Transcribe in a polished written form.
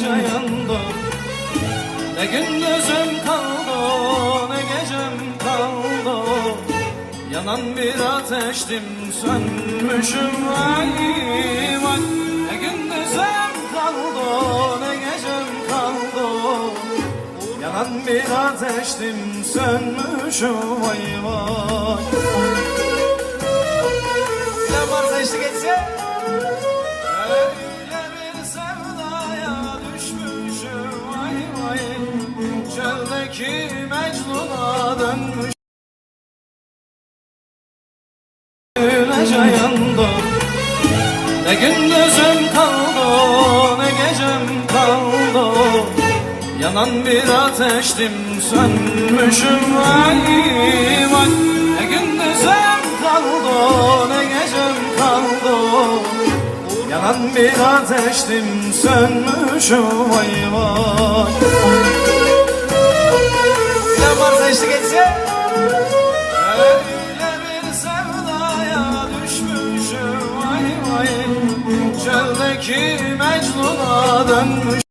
yandı. Ne gündüzüm kaldı, ne gecem kaldı. Yanan bir ateştim, sönmüşüm vay vay. Ne gündüzüm kaldı, ne gecem kaldı. Yanan bir ateştim, sönmüşüm vay vay. Ne varsa eşlik etse. Öyle bir sevdaya düşmüşüm vay vay. Çöldeki Mecnun'a dönmüş. Güneşe yandı. Ne gündüzüm kaldı, ne gecem kaldı. Yanan bir ateştim, sönmüşüm vay vay. Ne gündüzüm kaldı, ne gecem kaldı. Yanan bir ateştim, sönmüşüm vay vay. Ne varsa eşlik etse. Öyle bir sevdaya düşmüşüm vay vay. Çöldeki Mecnun'a dönmüş.